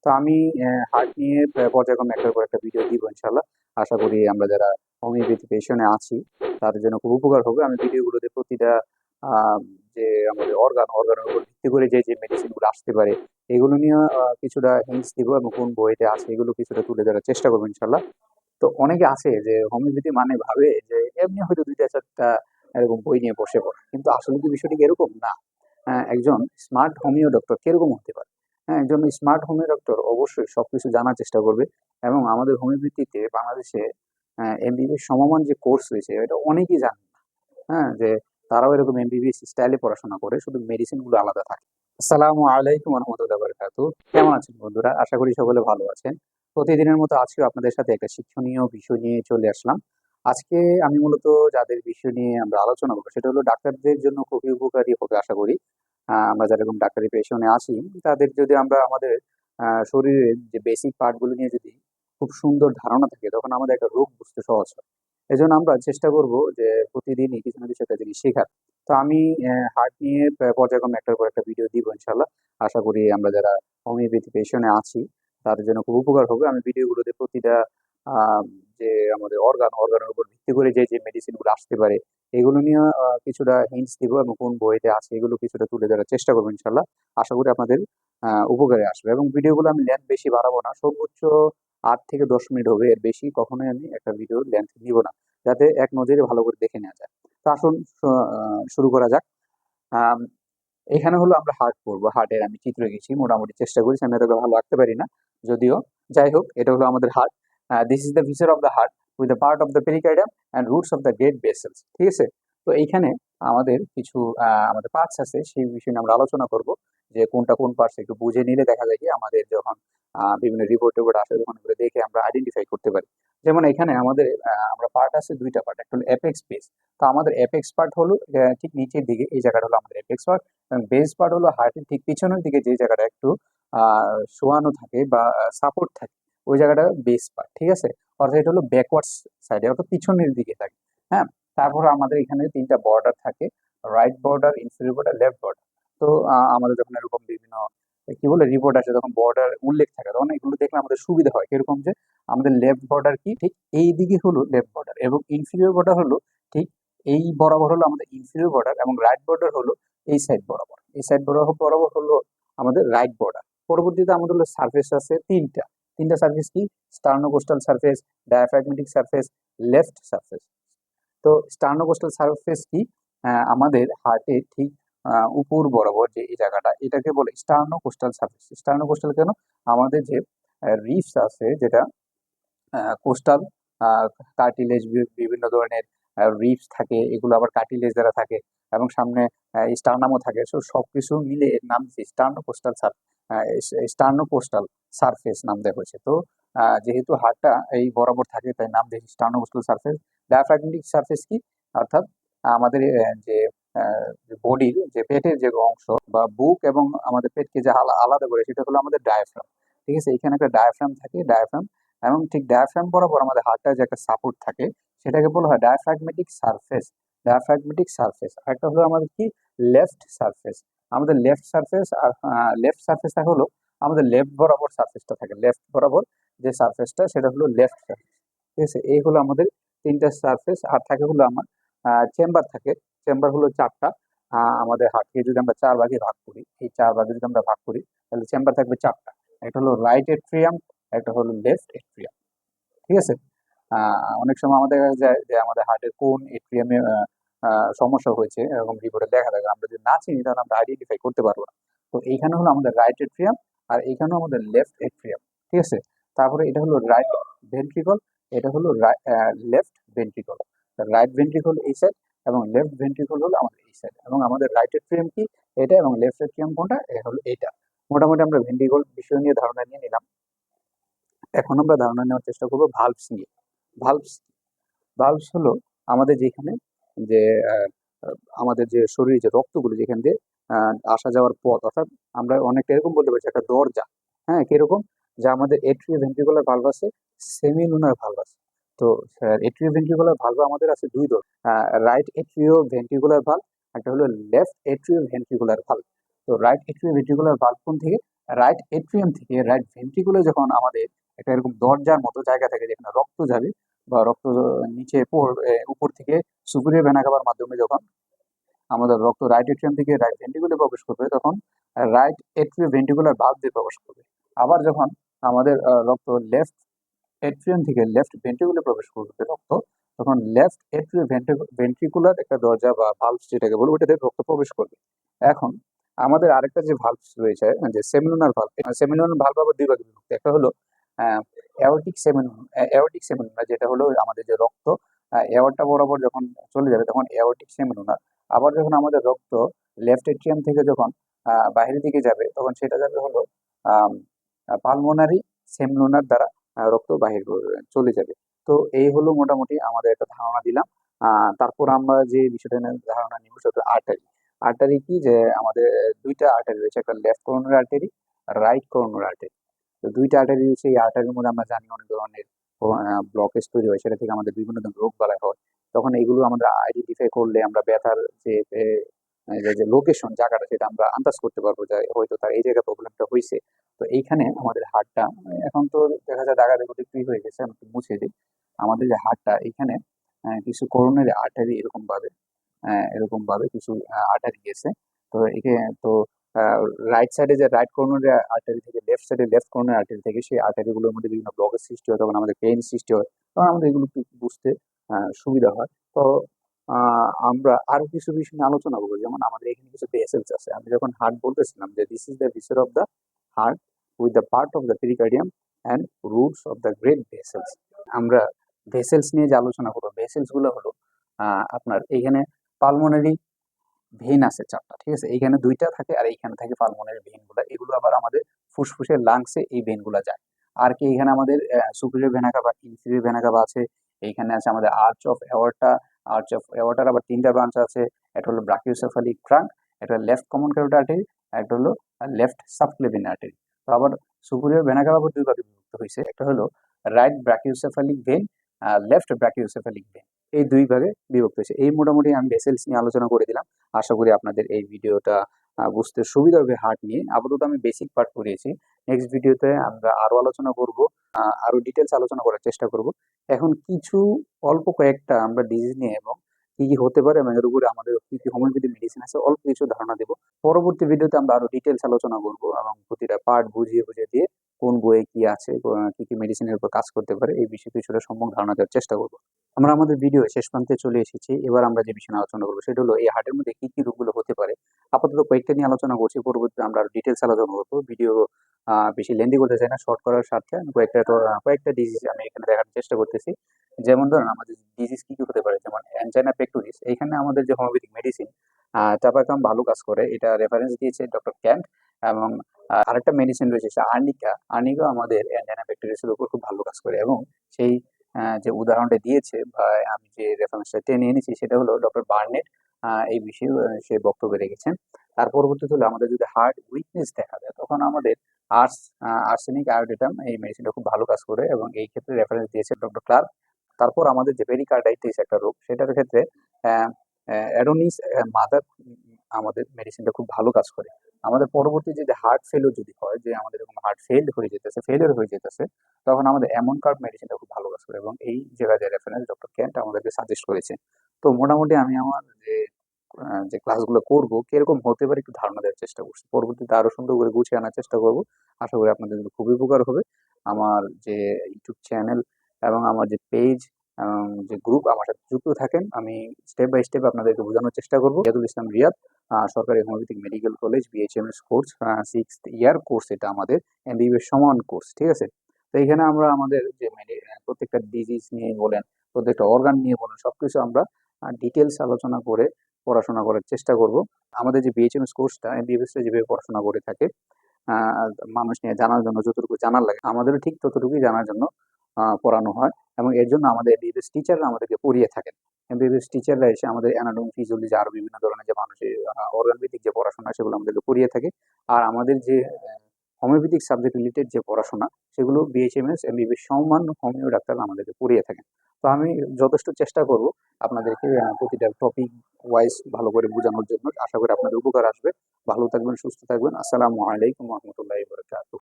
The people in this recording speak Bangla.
তো আমি হার্ট নিয়ে পর্যায়ক্রমে একটার পর একটা ভিডিও দিব ইনশাল্লাহ। আশা করি আমরা যারা হোমিওপ্যাথি পেশেন্টে আছি তাদের জন্য খুব উপকার হবে। আমি ভিডিওগুলোতে প্রতিটা আহ, যে আমাদের অর্গানের উপর ভিত্তি করে যে যে মেডিসিন গুলো আসতে পারে এগুলো নিয়ে কিছুটা হিন্টস দিব এবং কোন বইতে আছে এগুলো কিছুটা তুলে ধরার চেষ্টা করবো ইনশাল্লাহ। তো অনেকে আছে যে হোমিওপ্যাথি মানে ভাবে যে এমনি হয়তো দুইটা চারটা এরকম বই নিয়ে বসে পড়ে, কিন্তু আসলে কি বিষয়টি এরকম না। একজন স্মার্ট হোমিও ডক্টর কিরকম হতে পারে? হ্যাঁ, একজন স্মার্ট হোমিও ডক্টর অবশ্যই সবকিছু জানার চেষ্টা করবে। এবং আমাদের হোমিওপ্যাথিতে বাংলাদেশে এমবিবিএস সমমান যে কোর্স হয়েছে এটা অনেকেই জানে না। হ্যাঁ, যে তারাও এরকম এমবিবিএস স্টাইলে পড়াশোনা করে, শুধু মেডিসিন গুলো আলাদা থাকে। আসসালামু আলাইকুম রহমতুল্লাহ বারকাতু। কেমন আছেন বন্ধুরা? আশা করি সকলে ভালো আছেন। প্রতিদিনের মতো আজকেও আপনাদের সাথে একটা শিক্ষণীয় বিষয় নিয়ে চলে আসলাম। আজকে আমি মূলত যাদের বিষয় নিয়ে আমরা আলোচনা করবো সেটা হলো ডাক্তারদের জন্য খুবই উপকারী হবে আশা করি। আমরা যারা এরকম ডাক্তারি পেশনে আছি তাদের যদি আমরা আমাদের শরীরের যে বেসিক পার্ট গুলো নিয়ে যদি খুব সুন্দর ধারণা থাকে তখন আমাদের একটা রোগ বুঝতে সহজ হয়। এজন্য আমরা চেষ্টা করব যে প্রতিদিনই কিছু না কিছু একটা জিনিস শেখার। তো আমি হার্ট নিয়ে পর্যায়ক্রমে একটার পর একটা ভিডিও দিব ইনশাল্লাহ। আশা করি আমরা যারা হোমিওপ্যাথি পেশনে আছি তাদের জন্য খুব উপকার হবে। আমি ভিডিওগুলোতে প্রতিটা আহ, যে আমাদের অর্গানের উপর ভিত্তি করে যে যে মেডিসিন গুলো আসতে পারে এগুলো নিয়ে কিছুটা হিন্টস দিব এবং কোন বইতে আছে এগুলো কিছুটা তুলে ধরার চেষ্টা করবো ইনশাল্লাহ। আশা করি আপনাদের উপকারে আসবে। এবং ভিডিওগুলো আমি লেন্থ বেশি বাড়াবো না, সর্বোচ্চ 8 থেকে 10 মিনিট হবে, এর বেশি কখনোই আমি একটা ভিডিও লেন্থ দিব না, যাতে এক নজরে ভালো করে দেখে নেওয়া যায়। তো আসুন শুরু করা যাক। আম, এখানে হলো আমরা হার্ট পড়বো। হার্টের আমি চিত্র এঁকেছি, মোটামুটি চেষ্টা করেছি, আমি এতটা ভালো আঁকতে পারি না যদিও। যাই হোক, এটা হলো আমাদের heart. This is the feature of the heart with the part of the pericardium and roots of the great vessels. ঠিক আছে? তো এইখানে আমাদের কিছু আমাদের পার্টস আছে, সেই বিষয়ে নিয়ে আমরা আলোচনা করব। যে কোনটা কোন পার্টস একটু বুঝে নিলে দেখা যায় কি আমাদের যখন বিভিন্ন রিপোর্ট টিপোর্ট আসে তখন ওগুলো দেখে আমরা আইডেন্টিফাই করতে পারি। যেমন এখানে আমাদের আমরা পার্ট আছে দুইটা পার্ট, একটা হলো অ্যাপেক্স বেস। তো আমাদের অ্যাপেক্স পার্ট হলো ঠিক নিচের দিকে, এই জায়গাটা হলো আমাদের অ্যাপেক্স পার্ট। এবং বেস পার্ট হলো হার্টের ঠিক পিছনের দিকে, যে জায়গাটা একটু শোয়ানো থাকে বা সাপোর্ট থাকে, ওই জায়গাটা বেস পার্ট। ঠিক আছে? অর্থাৎ এটা হলো ব্যাকওয়ার্ডস সাইডে, অর্থাৎ পিছনের দিকে থাকে। হ্যাঁ, তারপর আমাদের এখানে তিনটা বর্ডার থাকে: right border, inferior border, left border. তো আমাদের যখন এরকম বিভিন্ন কি বলে রিপোর্ট আসে তখন বর্ডার উল্লেখ থাকে, তখন এগুলো দেখলে আমাদের সুবিধা হয়। কিরকম যে আমাদের লেফট বর্ডার কি ঠিক এই দিকে হলো লেফট বর্ডার, এবং ইনফিরিয়র বর্ডার হলো ঠিক এই বরাবর হলো আমাদের ইনফিরিয়র বর্ডার, এবং রাইট বর্ডার হলো এই সাইড বরাবর। এই সাইড বরাবর বরাবর হলো আমাদের রাইট বর্ডার। পরবর্তীতে আমাদের হলো সারফেস আছে তিনটা। তিনটা সারফেস কি? Sternocostal surface, diaphragmatic surface, left surface. তো স্টার্নোকোস্টাল সারফেস কি? আমাদের হার্টের ঠিক উপর বরাবর যে এই জায়গাটা, এটাকে বলে স্টার্নোকোস্টাল সারফেস। স্টার্নোকোস্টাল কেন? আমাদের যে রিফস আছে, যেটা কোস্টাল কার্টিলেজ, বিভিন্ন ধরনের রিবস থাকে, এগুলো আবার কার্টিলেজ দ্বারা থাকে, এবং সামনে স্টার্নামও থাকে। সো সবকিছু মিলে এর নাম স্টার্নোকোস্টাল সারফেস নাম দেওয়া হয়েছে। তো যেহেতু হাড়টা এই বরাবর থাকে তাই নাম দিয়েছে স্টার্নোকোস্টাল সারফেস। ডায়াফ্রাগমেটিক সারফেস কি? অর্থাৎ আমাদের যে বডির যে পেটের যে অংশ বা বুক এবং আমাদের পেটকে যে আলাদা করে সেটা হলো আমাদের ডায়াফ্রাম। ঠিক আছে? এখানে একটা ডায়াফ্রাম থাকে, ডায়াফ্রাম। এবং ঠিক ডায়াফ্রাম বরাবর আমাদের হার্টটার যে একটা সাপোর্ট থাকে সেটাকে বলা হয় ডায়াফ্রাগমেটিক সারফেস। Diaphragmatic surface. আর একটা হলো আমাদের কি? Left surface. আমাদের লেফট সারফেস। আর লেফট সারফেসটা হলো আমাদের লেফট বরাবর সারফেসটা থাকে, লেফট বরাবর যে সারফেসটা সেটা হলো লেফট সারফেস। ঠিক আছে? এই হলো আমাদের তিনটা সারফেস। আর থাকে হলো আমার চেম্বার থাকে। চেম্বার হলো চারটা। আমাদের হার্টকে যদি আমরা 4 ভাগে ভাগ করি, এই 4 ভাগে যদি আমরা ভাগ করি তাহলে চেম্বার থাকবে চারটা। একটা হলো রাইট এট্রিয়াম, একটা হলো লেফট এট্রিয়াম। ঠিক আছে? অনেক সময় আমাদের দেখা যায় যে আমাদের হার্টের কোন এট্রিয়ামে সমস্যা হয়েছে এরকম রিপোর্টে দেখা যায়, আমরা যদি না চিনি তাহলে আমরা আইডেন্টিফাই করতে পারবো না। তো এইখানে হলো আমাদের রাইট এট্রিয়াম, আর এইখানেও আমাদের লেফট এট্রিয়াম। ঠিক আছে? তারপরে এটা হলো রাইট ভেন্ট্রিকল, এটা হলো লেফট ভেন্ট্রিকল। রাইট ভেন্ট্রিকল এই সাইড এবং লেফট ভেন্ট্রিকল হলো আমাদের এই সাইড। এবং আমাদের রাইট এট্রিয়াম কি? এটা। এবং লেফট এট্রিয়াম কোনটা? এটা হলো এটা। মোটামুটি আমরা ভেন্ট্রিকল বিষয় নিয়ে ধারণা নিয়ে নিলাম। এখন আমরা ধারণা নেওয়ার চেষ্টা করবো ভালভস নিয়ে। ভালভস ভালভস হলো আমাদের যেখানে যে আহ, আহ, আমাদের যে শরীরে যে রক্তগুলো যেখান দিয়ে আসা যাওয়ার পথ, অর্থাৎ আমরা অনেকটা এরকম বলতে পারছি একটা দরজা। হ্যাঁ, কিরকম? যে আমাদের এট্রিও ভেন্ট্রিকুলার ভালভ আছে, সেমিলুনার ভালভ আছে। তো এট্রিও ভেন্ট্রিকুলার ভালভ আমাদের আছে দুই ধরনের: রাইট এট্রিও ভেন্ট্রিকুলার ভালভ, একটা হলো লেফট এট্রিও ভেন্ট্রিকুলার ভালভ। তো রাইট এট্রিও ভেন্ট্রিকুলার ভালভ কোন থেকে? রাইট এট্রিয়াম থেকে রাইট ভেন্ট্রিকুলে যখন আমাদের একটা এরকম দরজার মতো জায়গা থাকে যেখানে রক্ত যাবে বা রক্ত নিচে উপর থেকে সুপিরিয়র ভেনা কাভার মাধ্যমে যখন আমাদের রক্ত রাইট এট্রিয়াম থেকে রাইট ভেন্ট্রিকুলে প্রবেশ করবে, তখন রাইট এট্রিও ভেন্ট্রিকুলার ভালভ দিয়ে প্রবেশ করবে। আবার যখন আমাদের রক্ত লেফট এট্রিয়াম থেকে লেফট ভেন্ট্রিকুলে প্রবেশ করবে রক্ত, তখন লেফট এট্রিও ভেন্ট্রিকুলার একটা দরজা বা ভালভ যেটাকে বলবো, ওটাতে রক্ত প্রবেশ করবে। এখন আমাদের আরেকটা যে ভালভ রয়েছে, যে সেমিনুলার ভালভ, সেমিনুলার ভালভ আবার দুই ভাগে বিভক্ত। একটা হলো এওরটিক সেমিনুলার, যেটা হলো আমাদের যে রক্ত এওরটা বরাবর যখন চলে যাবে তখন এওরটিক সেমিনুলার। আবার যখন আমাদের রক্ত লেফট এট্রিয়াম থেকে যখন বাইরের দিকে যাবে, তখন সেটা যাবে হলো পালমোনারি সেমিনুলার দ্বারা রক্ত বাহির চলে যাবে। তো এই হলো মোটামুটি আমাদের একটা ধারণা দিলাম। তারপর আমরা যে বিষয়টা নিয়ে ধারণা নিব সেটা আর্টারি। আর্টারি কি, যে আমাদের দুইটা আর্টারি রয়েছে, একটা লেফট করোনারি আর্টারি আর রাইট করোনারি আর্টারি। তো দুইটা আর্টারি রয়েছে, এই আর্টারির মধ্যে আমরা জানি অনেক ধরনের ব্লকেজ তৈরি হয়, সেটা থেকে আমাদের বিভিন্ন ধরনের রোগ বালাই হয়। তখন এইগুলো আমরা আইডেন্টিফাই করলে আমরা ব্যথার যে যে লোকেশন জায়গাটা সেটা আমরা আন্দাজ করতে পারবো যে হয়তো তার এই জায়গায় প্রবলেমটা হয়েছে। তো এইখানে আমাদের হাড়টা, এখন তো দেখা যায় জায়গা দেখতে একটু হয়ে গেছে, আমি একটু মুছে দিই। আমাদের যে হাড়টা এখানে কিছু করোনারি আর্টারি এরকম ভাবে কিছু আর্টারি গেছে। তো একে তো রাইট সাইডে যে রাইট কর্নারে আর্টারি থেকে লেফট সাইডে লেফট কর্নার আর্টারি থেকে সেই আর্টারি গুলোর মধ্যে বিভিন্ন ব্লকের সৃষ্টি হয়, তখন আমাদের পেইন সৃষ্টি হয়, তখন আমাদের এগুলো একটু বুঝতে সুবিধা হয়। তো আমরা আরো কিছু বিষয় নিয়ে আলোচনা করবো, যেমন আমাদের এখানে কিছু ভেসেলস আছে। আমি যখন হার্ট বলতেছিলাম যে this is the viscera of the heart with the part of the pericardium and roots of the great vessels. আমরা ভেসেলস নিয়ে যে আলোচনা করবো, ভেসেলস গুলো হলো আপনার এইখানে পালমোনারি ভেইন আছে চারটা, ঠিক আছে, এইখানে দুইটা থাকে আর এইখানে থাকে পালমোনারি ভেইন গুলা। এগুলো আবার আমাদের ফুসফুসের লাংসে এই ভেইন গুলা যায়। আর কি এখানে আমাদের superior vena cava, inferior vena cava আছে। এইখানে আছে আমাদের arch of aorta. Arch of এওর্টার আবার তিনটা ব্রাঞ্চ আছে। একটা হলো ব্রাকিওসেফালিক ট্রাঙ্ক, একটা লেফট কমন ক্যারোটিড আর্টারি, একটা হলো লেফট সাবক্লেভিন আর্টারি। তো আবার সুপিরিয়র ভেনা কাভা আবার দুই ভাগে বিভক্ত হয়েছে, একটা হলো right brachiocephalic vein, left brachiocephalic vein, এই দুই ভাগে বিভক্ত হয়েছে। এই মোটামুটি আমি ভেসেলস নিয়ে আলোচনা করে দিলাম। আশা করি আপনাদের এই ভিডিওটা বুঝতে সুবিধা হবে হার্ট নিয়ে। আপাতত আমি বেসিক পার্ট করিয়েছি। নেক্সট ভিডিওতে আমরা আরো আলোচনা করব, আরো ডিটেলস আলোচনা করার চেষ্টা করব। এখন কিছু অল্প কয়েকটা আমরা ডিজিজ নিয়ে এবং কি কি হতে পারে এবং এর উপরে আমাদের কি কি হোমিওপ্যাথি মেডিসিন আছে অল্প কিছু ধারণা দেব। পরবর্তী ভিডিওতে আমরা আরো ডিটেলস আলোচনা করব এবং প্রতিটা পার্ট বুঝিয়ে বুঝিয়ে দিয়ে কোন বইয়ে কি আছে, কি কি মেডিসিনের উপর কাজ করতে পারে, এই বিষয়ে কিছুটা সম্যক ধারণা দেওয়ার চেষ্টা করব। আমরা আমাদের ভিডিও শেষ প্রান্তে চলে এসেছি। এবার আমরা যে বিষয়ে আলোচনা করবো সেটা হলো এই হার্টের মধ্যে কি কি রোগগুলো হতে পারে। আপাতত কয়েকটা নিয়ে আলোচনা করছি, পরবর্তীতে আমরা আরো ডিটেলস আলোচনা করবো। ভিডিও বেশি লেন্দি করতে চাই না, শর্ট করার স্বার্থে আমি কয়েকটা ডিজিজ আমি এখানে দেখানোর চেষ্টা করতেছি। যেমন ধরুন আমাদের ডিজিজ কি কি হতে পারে, যেমন অ্যানজাইনা পেক্টোরিস। এখানে আমাদের যে হোমিওপ্যাথিক মেডিসিন টাপাকাম ভালো কাজ করে, এটা রেফারেন্স দিয়েছে ডক্টর ক্যান্ট। এবং আরেকটা মেডিসিন রয়েছে সে আর্নিকা। আর্নিকা আমাদের অ্যানজাইনা পেক্টোরিসের উপর খুব ভালো কাজ করে, এবং সেই যে উদাহরণটা দিয়েছে বা আমি যে রেফারেন্সটা টেনে এনেছি সেটা হলো ডক্টর বার্নেট। এই বিষয়ে সে বক্তব্য রেখেছেন। তার পরবর্তীতে হলো আমাদের যদি হার্ট উইকনেস দেখা দেয়, তখন আমাদের আর্সেনিক আয়োডেটাম এই মেডিসিনটা খুব ভালো কাজ করে, এবং এই ক্ষেত্রে রেফারেন্স দিয়েছে ডক্টর ক্লার্ক। তারপর আমাদের যে পেরিকার্ডাইটিস একটা রোগ, সেটার ক্ষেত্রে অ্যাডোনিস মাদার আমাদের মেডিসিনটা খুব ভালো কাজ করে। আমাদের পরবর্তী যদি হার্ট ফেলিওর যদি হয়, যে আমাদের এরকম হার্ট ফেলিওর হয়ে যেতেছে, তখন আমাদের এমন কার্ড মেডিসিনটা খুব ভালো কাজ করে, এবং এই জায়গায় যে রেফারেন্স ডক্টর ক্যান্ট আমাদেরকে সাজেস্ট করেছে। তো মোটামুটি আমি আমার যে ক্লাসগুলো করবো কিরকম হতে পারে একটু ধারণা দেওয়ার চেষ্টা করছি। পরবর্তীতে আরো সুন্দর করে গুছিয়ে আনার চেষ্টা করবো। আশা করি আপনাদের জন্য খুবই উপকার হবে। আমার যে ইউটিউব চ্যানেল এবং আমার যে পেজ এবং যে গ্রুপ, আমার সাথে যুক্ত থাকেন। আমি স্টেপ বাই স্টেপ আপনাদেরকে বোঝানোর চেষ্টা করবো। রিয়াদুল ইসলাম রিয়াদ, সরকারি homeopathic medical college, BHMS course, 6th ইয়ার কোর্স, এটা আমাদের এমবিবিএস সমান কোর্স, ঠিক আছে। তো এখানে আমরা আমাদের যে প্রত্যেকটা ডিজিজ নিয়ে বলেন, প্রত্যেকটা অর্গান নিয়ে বলেন, সবকিছু আমরা ডিটেলস আলোচনা করে পড়াশোনা করার চেষ্টা করব। আমাদের যে বিএইচএমএস কোর্সটা এমবিবিএস যেভাবে পড়াশোনা করে থাকে, মানুষ নিয়ে জানার জন্য যতটুকু জানার লাগে আমাদেরও ঠিক ততটুকুই জানার জন্য পড়ানো হয়, এবং এর জন্য আমাদের এমবিবিএস টিচাররা আমাদেরকে পড়িয়ে থাকেন। এমবিবিএস টিচাররা এসে আমাদের অ্যানাটমি, ফিজিওলজি, আরো বিভিন্ন ধরনের যে মানুষের অর্গান ভিত্তিক যে পড়াশোনা সেগুলো আমাদেরকে পড়িয়ে থাকে। আর আমাদের যে হোমিওপ্যাথিক সাবজেক্ট রিলেটেড যে পড়াশোনা, সেগুলো বিএইচএমএস এমবিবিএস সম্মান হোমিও ডাক্তাররা আমাদেরকে পড়িয়ে থাকেন। তো আমি যথেষ্ট চেষ্টা করব আপনাদেরকে প্রতিটা টপিক ওয়াইজ ভালো করে বোঝানোর জন্য। আশা করি আপনাদের উপকার আসবে। ভালো থাকবেন, সুস্থ থাকবেন। আসসালামু আলাইকুম রহমতুল্লাহ বরকাত।